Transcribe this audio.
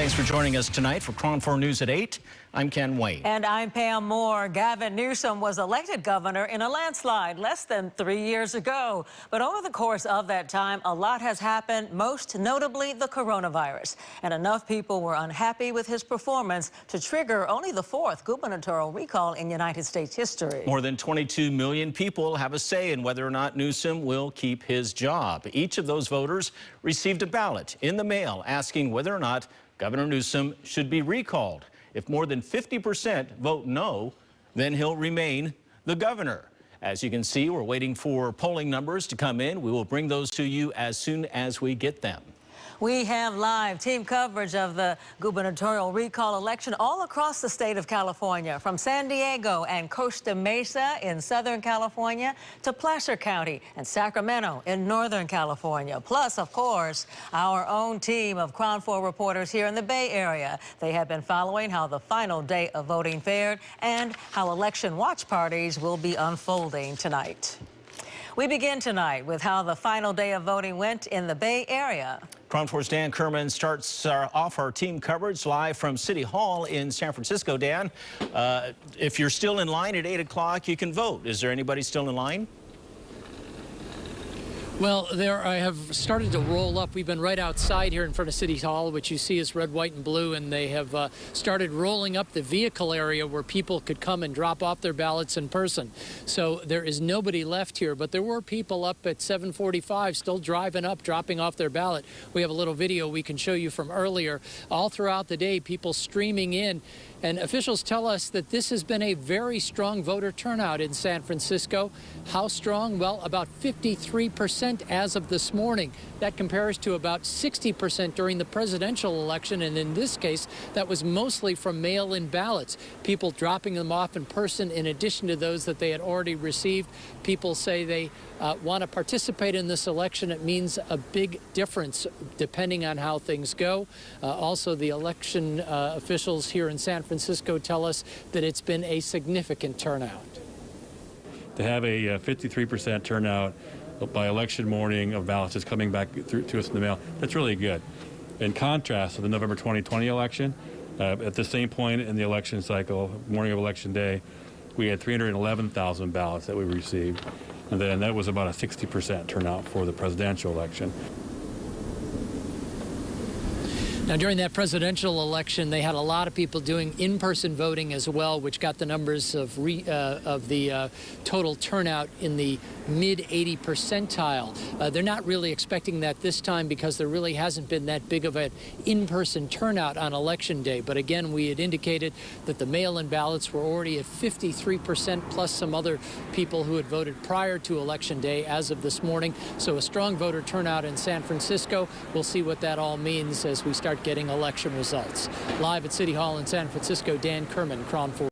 Thanks for joining us tonight for KRON 4 News at 8. I'm Ken Wayne. And I'm Pam Moore. Gavin Newsom was elected governor in a landslide less than 3 years ago. But over the course of that time, a lot has happened, most notably the coronavirus. And enough people were unhappy with his performance to trigger only the 4th gubernatorial recall in United States history. More than 22 million people have a say in whether or not Newsom will keep his job. Each of those voters received a ballot in the mail asking whether or not Governor Newsom should be recalled. If more than 50% vote no, then he'll remain the governor. As you can see, we're waiting for polling numbers to come in. We will bring those to you as soon as we get them. We have live team coverage of the gubernatorial recall election all across the state of California, from San Diego and Costa Mesa in Southern California to Placer County and Sacramento in Northern California. Plus, of course, our own team of KRON 4 reporters here in the Bay Area. They have been following how the final day of voting fared and how election watch parties will be unfolding tonight. We begin tonight with how the final day of voting went in the Bay Area. KRON 4's Dan Kerman starts off our team coverage live from City Hall in San Francisco. Dan, if you're still in line at 8 o'clock, you can vote. Is there anybody still in line? Well, I have started to roll up. We've been right outside here in front of City Hall, which you see is red, white, and blue, and they have started rolling up the vehicle area where people could come and drop off their ballots in person. So there is nobody left here, but there were people up at 7:45 still driving up, dropping off their ballot. We have a little video we can show you from earlier. All throughout the day, people streaming in. And officials tell us that this has been a very strong voter turnout in San Francisco. How strong? Well, about 53% as of this morning. That compares to about 60% during the presidential election. And in this case, that was mostly from mail-in ballots. People dropping them off in person in addition to those that they had already received. People say they want to participate in this election. It means a big difference depending on how things go. Also, the election officials here in San Francisco tell us that it's been a significant turnout. To have a 53% turnout by election morning of ballots just coming back through to us in the mail, that's really good. In contrast to the November 2020 election, at the same point in the election cycle, morning of election day, we had 311,000 ballots that we received. And then that was about a 60% turnout for the presidential election. Now, during that presidential election, they had a lot of people doing in-person voting as well, which got the numbers of the total turnout in the mid-80 percentile. They're not really expecting that this time because there really hasn't been that big of an in-person turnout on Election Day. But again, we had indicated that the mail-in ballots were already at 53%, plus some other people who had voted prior to Election Day as of this morning. So a strong voter turnout in San Francisco. We'll see what that all means as we start getting election results. Live at City Hall in San Francisco, Dan Kerman, KRON 4.